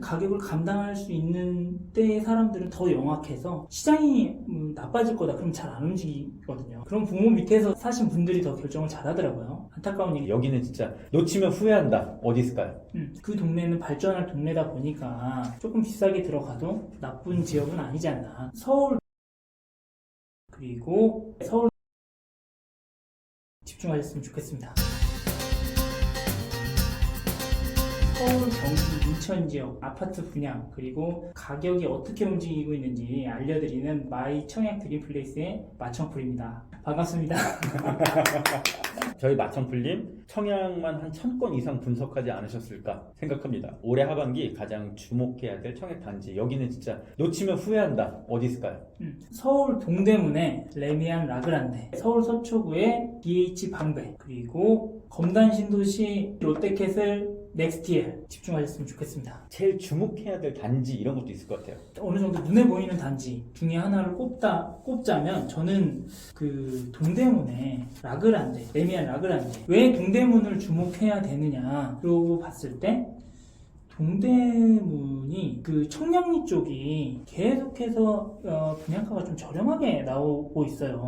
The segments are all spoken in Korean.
가격을 감당할 수 있는 때의 사람들은 더 영악해서 시장이 나빠질 거다 그러면 잘 안 움직이거든요. 그런 부모 밑에서 사신 분들이 더 결정을 잘 하더라고요. 안타까운 얘기. 여기는 진짜 놓치면 후회한다. 어디 있을까요? 그 동네는 발전할 동네다 보니까 조금 비싸게 들어가도 나쁜 지역은 아니지 않나. 서울 그리고 서울 집중하셨으면 좋겠습니다. 서울, 경기, 인천 지역 아파트 분양 그리고 가격이 어떻게 움직이고 있는지 알려드리는 마이 청약 드림플레이스의 마청풀입니다. 반갑습니다. 저희 마청풀님 청약만 한 1000건 이상 분석하지 않으셨을까 생각합니다. 올해 하반기 가장 주목해야 될 청약 단지, 여기는 진짜 놓치면 후회한다. 어디 있을까요? 서울 동대문에 레미안 라그란데, 서울 서초구에 DH 방배, 그리고 검단 신도시 롯데캐슬 넥스티엘 집중하셨으면 좋겠습니다. 제일 주목해야 될 단지 이런 것도 있을 것 같아요. 어느 정도 눈에 보이는 단지 중에 하나를 꼽자면 저는 그 동대문의 라그란데, 레미안 라그란데, 왜 동대문을 주목해야 되느냐로 봤을 때 동대문이 그 청량리 쪽이 계속해서 분양가가 좀 저렴하게 나오고 있어요.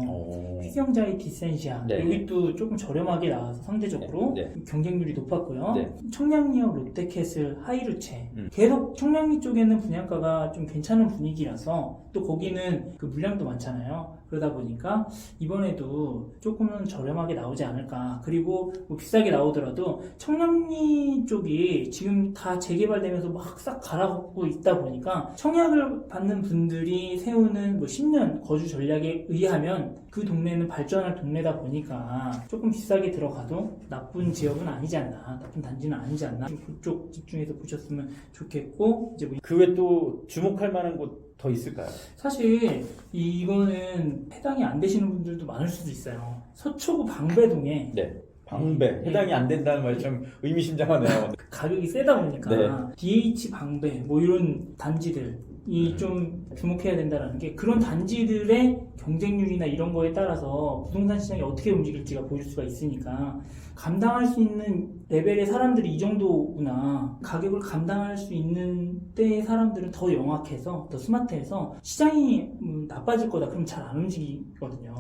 휘경자의 디센시아, 네. 여기 또 조금 저렴하게 나와서 상대적으로 네. 경쟁률이 높았고요. 네. 청량리역 롯데캐슬 하이루체, 계속 청량리 쪽에는 분양가가 좀 괜찮은 분위기라서, 또 거기는 그 물량도 많잖아요. 그러다 보니까 이번에도 조금은 저렴하게 나오지 않을까. 그리고 뭐 비싸게 나오더라도 청량리 쪽이 지금 다 재개발되면서 막 싹 갈아엎고 있다 보니까 청약을 받는 분들이 세우는 뭐 10년 거주 전략에 의하면 그 동네는 발전할 동네다 보니까 조금 비싸게 들어가도 나쁜 지역은 아니지 않나, 나쁜 단지는 아니지 않나, 그쪽 집중해서 보셨으면 좋겠고, 이제 뭐 그 외 또 주목할 만한 곳 더 있을까요? 사실 이거는 해당이 안 되시는 분들도 많을 수도 있어요. 서초구 방배동에 네. 방배. 해당이 안 된다는 말이 좀 의미심장하네요. 가격이 세다 보니까 네. DH 방배 뭐 이런 단지들이 좀 주목해야 된다는 게, 그런 단지들의 경쟁률이나 이런 거에 따라서 부동산 시장이 어떻게 움직일지가 보일 수가 있으니까, 감당할 수 있는 레벨의 사람들이 이 정도구나, 가격을 감당할 수 있는 때의 사람들은 더 영악해서 더 스마트해서 시장이 나빠질 거다 그러면 잘 안 움직이거든요.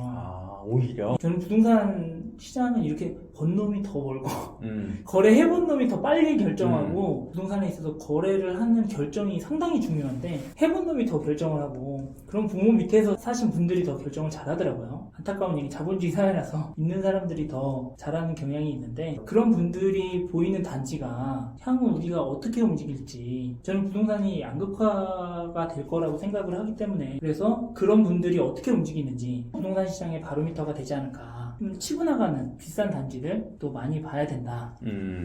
오히려? 저는 부동산 시장은 이렇게 번 놈이 더 벌고 거래해본 놈이 더 빨리 결정하고, 부동산에 있어서 거래를 하는 결정이 상당히 중요한데 해본 놈이 더 결정을 하고, 그런 부모 밑에서 사신 분들이 더 결정을 잘 하더라고요. 안타까운 얘기, 자본주의 사회라서 있는 사람들이 더 잘하는 경향이 있는데, 그런 분들이 보이는 단지가 향후 우리가 어떻게 움직일지, 저는 부동산이 양극화가 될 거라고 생각을 하기 때문에, 그래서 그런 분들이 어떻게 움직이는지 부동산 시장의 바로미터가 되지 않을까. 치고 나가는 비싼 단지들 또 많이 봐야 된다.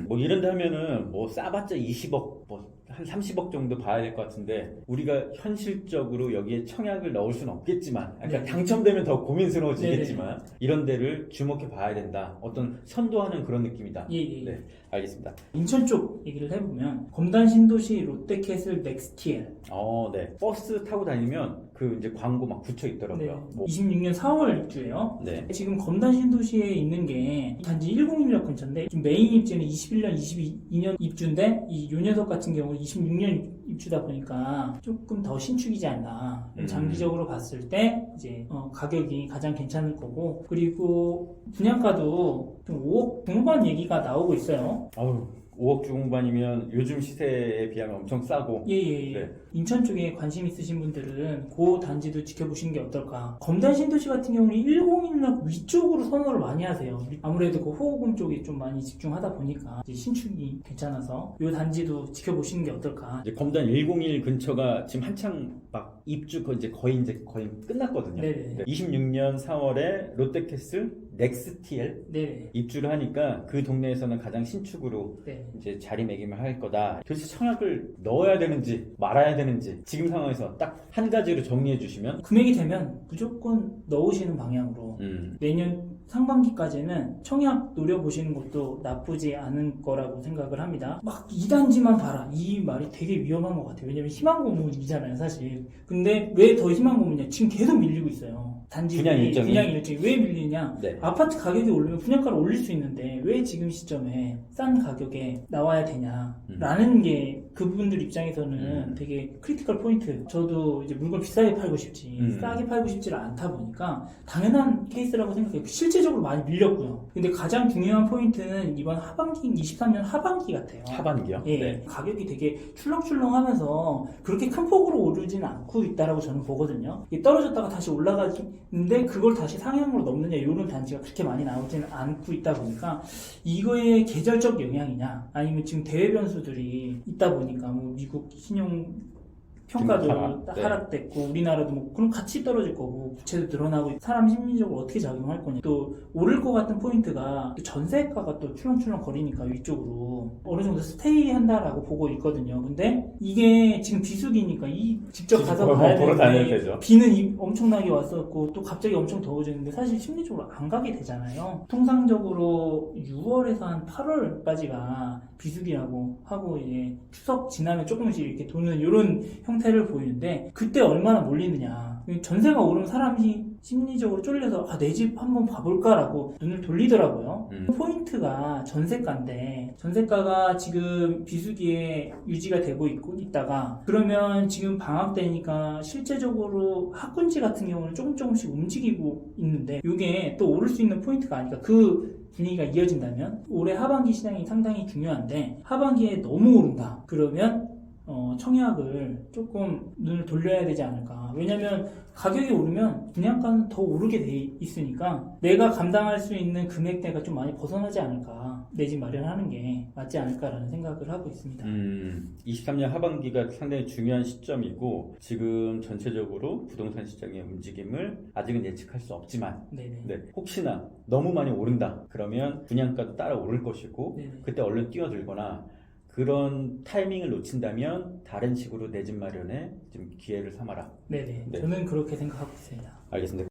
뭐 이런데 하면은 뭐 싸봤자 20억, 뭐 한 30억 정도 봐야 될 것 같은데, 우리가 현실적으로 여기에 청약을 넣을 수는 없겠지만, 그러니까 네. 당첨되면 더 고민스러워지겠지만, 이런 데를 주목해 봐야 된다. 어떤 선도하는 그런 느낌이다. 예. 네, 알겠습니다. 인천 쪽 얘기를 해보면 검단 신도시 롯데캐슬 넥스티엘, 네. 버스 타고 다니면 그 이제 광고 막 붙여 있더라고요. 네. 뭐. 26년 4월 입주예요. 네. 지금 검단 신도시에 있는 게 단지 101역 근처인데, 지금 메인 입주는 21년, 22년 입주인데, 이 요 녀석 같은 경우는 26년 입주다 보니까 조금 더 신축이지 않나. 장기적으로 봤을 때 이제 가격이 가장 괜찮을 거고, 그리고 분양가도 좀 5억 중반 얘기가 나오고 있어요. 5억 중반이면 요즘 시세에 비하면 엄청 싸고. 예. 네. 인천 쪽에 관심 있으신 분들은 그 단지도 지켜보시는 게 어떨까. 검단 신도시 같은 경우는 101역 위쪽으로 선호를 많이 하세요. 아무래도 그 호흡음 쪽이 좀 많이 집중하다 보니까 이제 신축이 괜찮아서 이 단지도 지켜보시는 게 어떨까. 이제 검단 101 근처가 지금 한창 막 입주 이제 거의 끝났거든요. 네네. 26년 4월에 롯데캐슬 넥스티엘 네. 입주를 하니까 그 동네에서는 가장 신축으로 네. 이제 자리매김을 할 거다. 도대체 청약을 넣어야 되는지 말아야 되는지 지금 상황에서 딱 한 가지로 정리해 주시면. 금액이 되면 무조건 넣으시는 방향으로 내년 상반기까지는 청약 노려보시는 것도 나쁘지 않은 거라고 생각을 합니다. 막 2단지만 봐라, 이 말이 되게 위험한 것 같아요. 왜냐면 희망 고문이잖아요 사실. 근데 왜 더 희망 고문이냐, 지금 계속 밀리고 있어요. 단지들이 분양 일정이 왜 밀리냐? 네. 아파트 가격이 오르면 분양가를 올릴 수 있는데 왜 지금 시점에 싼 가격에 나와야 되냐라는 게 그분들 입장에서는 되게 크리티컬 포인트. 저도 이제 물건 비싸게 팔고 싶지 싸게 팔고 싶지를 않다 보니까 당연한 케이스라고 생각해요. 실제적으로 많이 밀렸고요. 근데 가장 중요한 포인트는 이번 하반기 23년 하반기 같아요. 하반기요? 예, 네. 가격이 되게 출렁출렁하면서 그렇게 큰 폭으로 오르지는 않고 있다라고 저는 보거든요. 이게 떨어졌다가 다시 올라가는데 그걸 다시 상향으로 넘느냐 이런 단지가 그렇게 많이 나오지는 않고 있다 보니까 이거의 계절적 영향이냐 아니면 지금 대외 변수들이 있다 보니까 뭐 미국 신용 평가도 하락됐고 우리나라도 뭐 그럼 같이 떨어질 거고 부채도 늘어나고 사람 심리적으로 어떻게 작용할 거냐 또 오를 것 같은 포인트가 또 전세가가 또 출렁출렁 거리니까 위쪽으로 어느 정도 스테이 한다라고 보고 있거든요. 근데 이게 지금 비수기니까 직접 가서 봐야 되는데 비는 엄청나게 왔었고 또 갑자기 엄청 더워지는데 사실 심리적으로 안 가게 되잖아요. 통상적으로 6월에서 한 8월까지가 비수기라고 하고 이제 추석 지나면 조금씩 이렇게 도는 이런 형태를 보이는데 그때 얼마나 몰리느냐. 전세가 오르면 사람이 심리적으로 쫄려서 내 집 한번 봐볼까라고 눈을 돌리더라고요. 포인트가 전세가인데 전세가가 지금 비수기에 유지가 되고 있다가 그러면 지금 방학 때니까 실제적으로 학군지 같은 경우는 조금씩 움직이고 있는데 이게 또 오를 수 있는 포인트가 아니까 그 분위기가 이어진다면 올해 하반기 시장이 상당히 중요한데 하반기에 너무 오른다 그러면 청약을 조금 눈을 돌려야 되지 않을까. 왜냐면 가격이 오르면 분양가는 더 오르게 돼 있으니까 내가 감당할 수 있는 금액대가 좀 많이 벗어나지 않을까. 내 집 마련하는 게 맞지 않을까라는 생각을 하고 있습니다. 23년 하반기가 상당히 중요한 시점이고 지금 전체적으로 부동산 시장의 움직임을 아직은 예측할 수 없지만 네, 혹시나 너무 많이 오른다 그러면 분양가도 따라 오를 것이고 네네. 그때 얼른 뛰어들거나 그런 타이밍을 놓친다면 다른 식으로 내 집 마련에 좀 기회를 삼아라. 네네. 저는 그렇게 생각하고 있습니다. 알겠습니다.